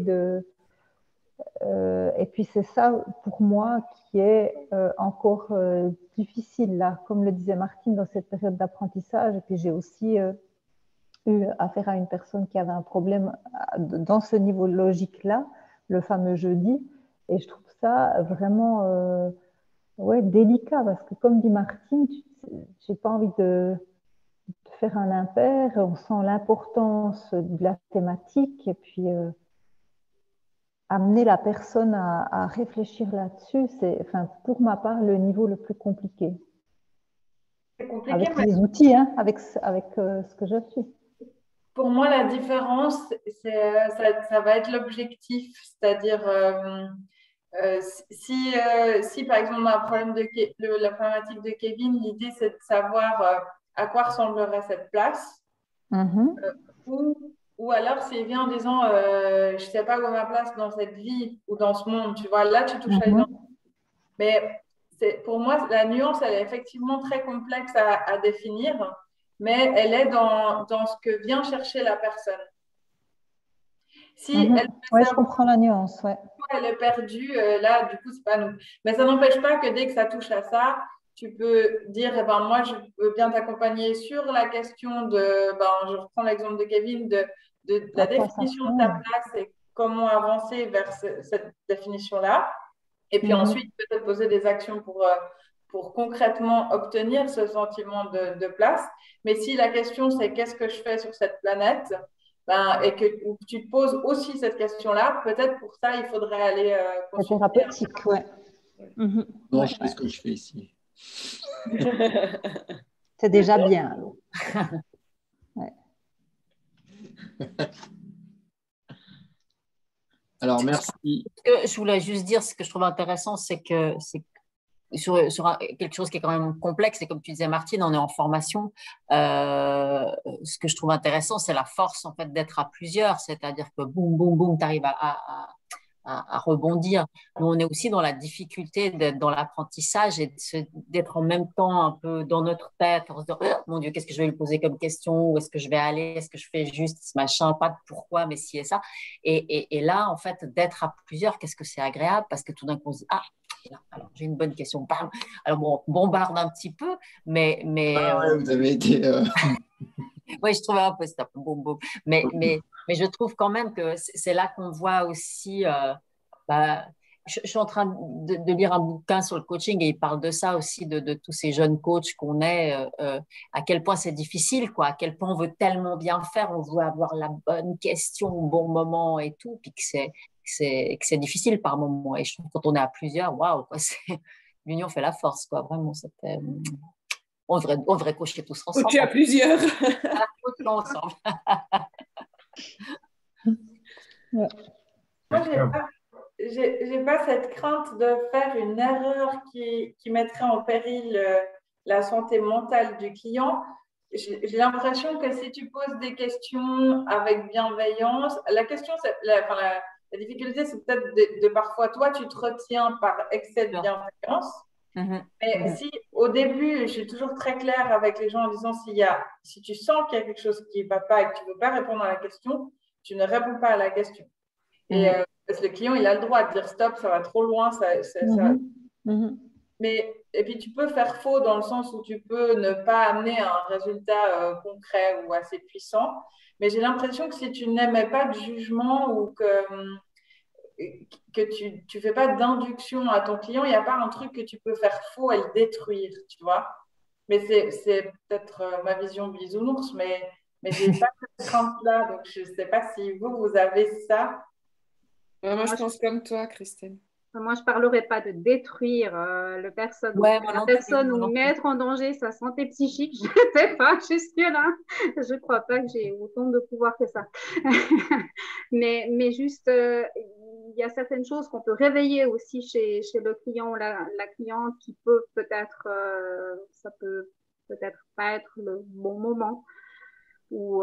et puis c'est ça pour moi qui est encore difficile là, comme le disait Martine, dans cette période d'apprentissage. Et puis j'ai aussi eu affaire à une personne qui avait un problème dans ce niveau logique là, le fameux jeudi, et je trouve ça vraiment délicat parce que comme dit Martine, j'ai pas envie de faire un impair. On sent l'importance de la thématique et puis amener la personne à réfléchir là-dessus, c'est, enfin, pour ma part, le niveau le plus compliqué. C'est compliqué, avec les outils, hein, avec ce que je suis. Pour moi, la différence, ça va être l'objectif. C'est-à-dire, si par exemple, on a un problème la problématique de Kevin, l'idée, c'est de savoir à quoi ressemblerait cette place. Ou alors, s'il vient en disant, je ne sais pas où est ma place dans cette vie ou dans ce monde, tu vois, là, tu touches à l'identité. Mais pour moi, la nuance, elle est effectivement très complexe à définir. mais elle est dans ce que vient chercher la personne. Si elle Oui, je comprends la nuance. Ouais. Elle est perdue, là, du coup, c'est pas nous. Mais ça n'empêche pas que dès que ça touche à ça, tu peux dire, eh ben, moi, je veux bien t'accompagner sur la question de, je reprends l'exemple de Kevin, de la définition de ta place et comment avancer vers cette définition-là. Et puis ensuite, peut-être poser des actions pour concrètement obtenir ce sentiment de place. Mais si la question, c'est qu'est-ce que je fais sur cette planète, et que tu te poses aussi cette question-là, peut-être pour ça, il faudrait aller c'est thérapeutique, ouais. Non, je sais ce que je fais ici. C'est déjà bien. Alors. Ouais. Alors, merci. Je voulais juste dire, ce que je trouve intéressant, c'est que sur quelque chose qui est quand même complexe, et comme tu disais, Martine, on est en formation. Ce que je trouve intéressant, c'est la force en fait d'être à plusieurs, c'est-à-dire que boum, boum, boum, tu arrives à rebondir. Mais on est aussi dans la difficulté d'être dans l'apprentissage et d'être en même temps un peu dans notre tête, en se disant, oh, mon Dieu, qu'est-ce que je vais lui poser comme question? Où est-ce que je vais aller? Est-ce que je fais juste ce machin? Pas de pourquoi, mais si et ça. Et là, en fait, d'être à plusieurs, qu'est-ce que c'est agréable? Parce que tout d'un coup, on se dit, ah, alors j'ai une bonne question. Bam. Alors bon, on bombarde un petit peu, mais vous avez été. Oui, je trouvais un peu stop, boum, boum. Mais je trouve quand même que c'est là qu'on voit aussi. Je suis en train de lire un bouquin sur le coaching et il parle de ça aussi, de tous ces jeunes coachs qu'on est, à quel point c'est difficile, quoi, à quel point on veut tellement bien faire, on veut avoir la bonne question au bon moment et tout, puis que c'est difficile par moment. Et je trouve que quand on est à plusieurs, waouh, quoi, l'union fait la force, quoi, vraiment, c'était. On devrait coacher tous ensemble. Coacher à plusieurs. Coacher ensemble. Ouais. Moi, j'ai pas cette crainte de faire une erreur qui mettrait en péril la santé mentale du client. J'ai l'impression que si tu poses des questions avec bienveillance, la question, la difficulté, c'est peut-être de parfois, toi, tu te retiens par excès de bienveillance. Mais si au début, je suis toujours très claire avec les gens en disant si tu sens qu'il y a quelque chose qui ne va pas et que tu ne veux pas répondre à la question, tu ne réponds pas à la question. Et parce que le client, il a le droit de dire stop, ça va trop loin. Et puis, tu peux faire faux dans le sens où tu peux ne pas amener un résultat concret ou assez puissant. Mais j'ai l'impression que si tu n'aimais pas de jugement ou que tu ne fais pas d'induction à ton client, il n'y a pas un truc que tu peux faire faux et le détruire, tu vois. Mais c'est peut-être ma vision bisounours, mais je n'ai pas cette crainte-là. Donc, je ne sais pas si vous avez ça. Moi, je pense comme toi, Christine. Moi, je ne parlerai pas de détruire la personne ou mettre en danger sa santé psychique. Je ne sais pas jusque-là. Je ne crois pas que j'ai autant de pouvoir que ça. mais juste, il y a certaines choses qu'on peut réveiller aussi chez le client ou la cliente qui peut peut-être, ça peut peut-être pas être le bon moment. Ou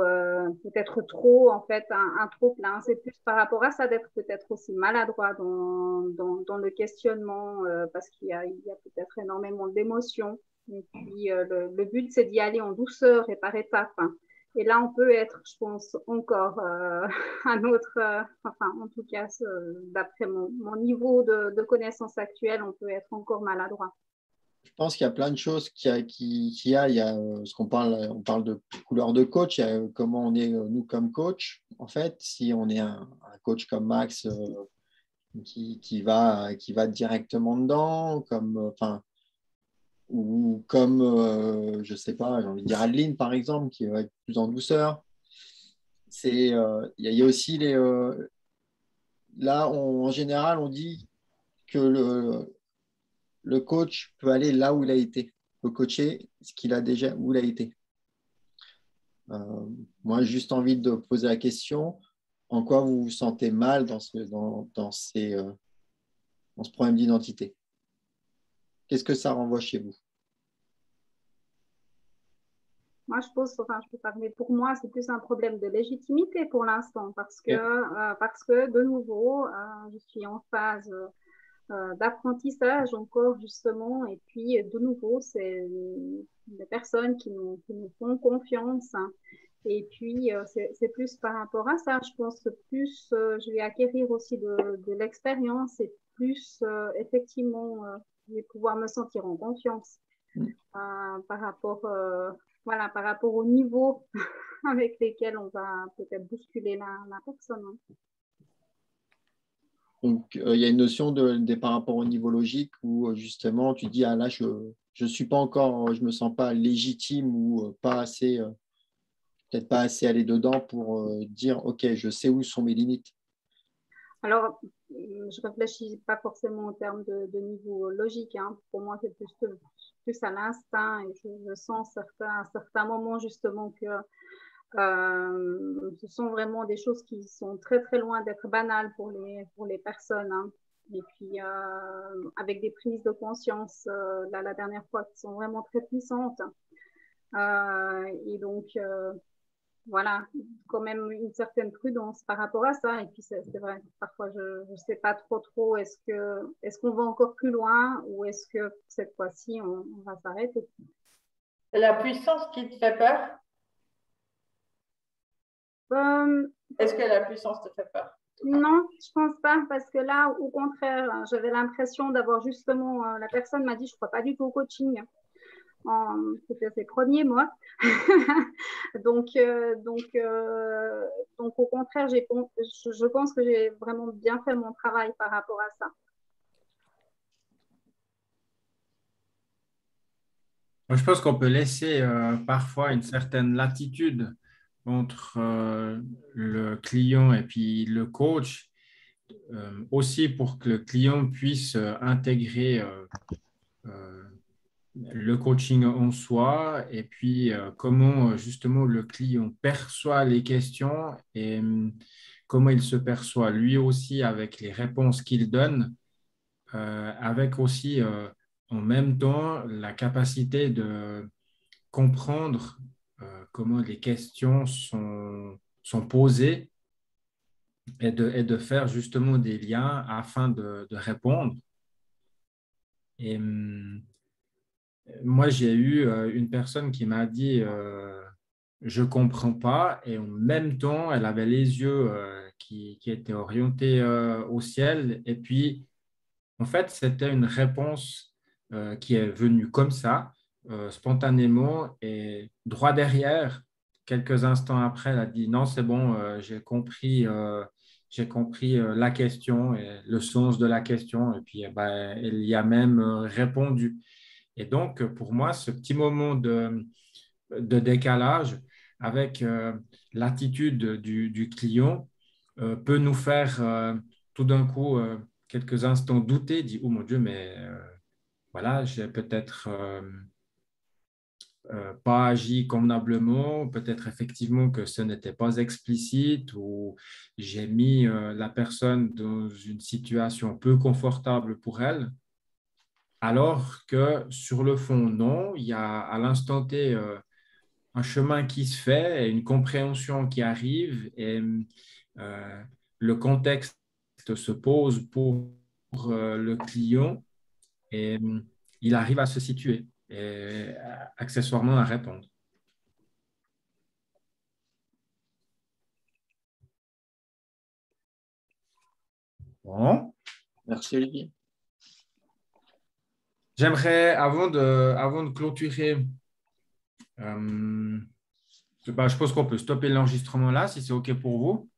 peut-être trop, en fait, un trop plein. C'est plus par rapport à ça d'être peut-être aussi maladroit dans le questionnement parce qu'il y a peut-être énormément d'émotions. Et puis, le but, c'est d'y aller en douceur et par étapes. Hein. Et là, on peut être, je pense, encore un autre, enfin, en tout cas, d'après mon niveau de connaissance actuelle, on peut être encore maladroit. Je pense qu'il y a plein de choses il y a ce qu'on parle, on parle de couleur de coach, il y a comment on est nous comme coach. En fait, si on est un coach comme Max qui va directement dedans, ou comme je sais pas, j'ai envie de dire Adeline par exemple, qui va être plus en douceur. Il y a aussi là, en général, on dit que le coach peut aller là où il a été, peut coacher ce qu'il a déjà, où il a été. Moi, j'ai juste envie de poser la question, en quoi vous vous sentez mal dans ce problème d'identité? Qu'est-ce que ça renvoie chez vous? Moi, je peux parler pour moi, c'est plus un problème de légitimité pour l'instant, parce que de nouveau, je suis en phase d'apprentissage encore justement. Et puis de nouveau, c'est des personnes qui nous font confiance. Hein. Et puis c'est plus par rapport à ça. Je pense que plus je vais acquérir aussi de l'expérience et plus effectivement je vais pouvoir me sentir en confiance par rapport voilà, par rapport au niveau avec lesquels on va peut-être bousculer la personne. Hein. Donc, il y a une notion par rapport au niveau logique où justement tu dis ah là je suis pas encore, je me sens pas légitime ou pas assez, peut-être pas assez allé dedans pour dire ok je sais où sont mes limites. Alors je réfléchis pas forcément en termes de niveau logique. Hein. Pour moi c'est plus à l'instinct et je sens à certains moments justement que ce sont vraiment des choses qui sont très très loin d'être banales pour les personnes. Hein. Et puis avec des prises de conscience la dernière fois qui sont vraiment très puissantes. Et donc voilà, quand même une certaine prudence par rapport à ça. Et puis c'est vrai, parfois je ne sais pas trop est-ce qu'on va encore plus loin ou est-ce que cette fois-ci on va s'arrêter. La puissance qui te fait peur? Est-ce que la puissance te fait peur? Non, je pense pas, parce que là, au contraire, j'avais l'impression d'avoir justement, la personne m'a dit, je crois pas du tout au coaching. C'était ses premiers mois. donc, au contraire, je pense que j'ai vraiment bien fait mon travail par rapport à ça. Je pense qu'on peut laisser parfois une certaine latitude entre le client et puis le coach, aussi pour que le client puisse intégrer le coaching en soi et puis comment justement le client perçoit les questions et comment il se perçoit lui aussi avec les réponses qu'il donne, avec aussi en même temps la capacité de comprendre comment les questions sont posées et de faire justement des liens afin de répondre. Et moi, j'ai eu une personne qui m'a dit je ne comprends pas, et en même temps, elle avait les yeux qui étaient orientés au ciel. Et puis, en fait, c'était une réponse qui est venue comme ça, spontanément, et droit derrière, quelques instants après, elle a dit non, c'est bon, j'ai compris la question et le sens de la question. Et puis, ben, elle y a même répondu. Et donc, pour moi, ce petit moment de décalage avec l'attitude du client peut nous faire tout d'un coup, quelques instants douter, dire, oh mon Dieu, mais voilà, j'ai peut-être pas agi convenablement, peut-être effectivement que ce n'était pas explicite ou j'ai mis la personne dans une situation peu confortable pour elle. Alors que sur le fond, non, il y a à l'instant T un chemin qui se fait et une compréhension qui arrive et le contexte se pose pour le client et il arrive à se situer et accessoirement à répondre. Bon. Merci Olivier. J'aimerais, avant de clôturer, je pense qu'on peut stopper l'enregistrement là, si c'est OK pour vous.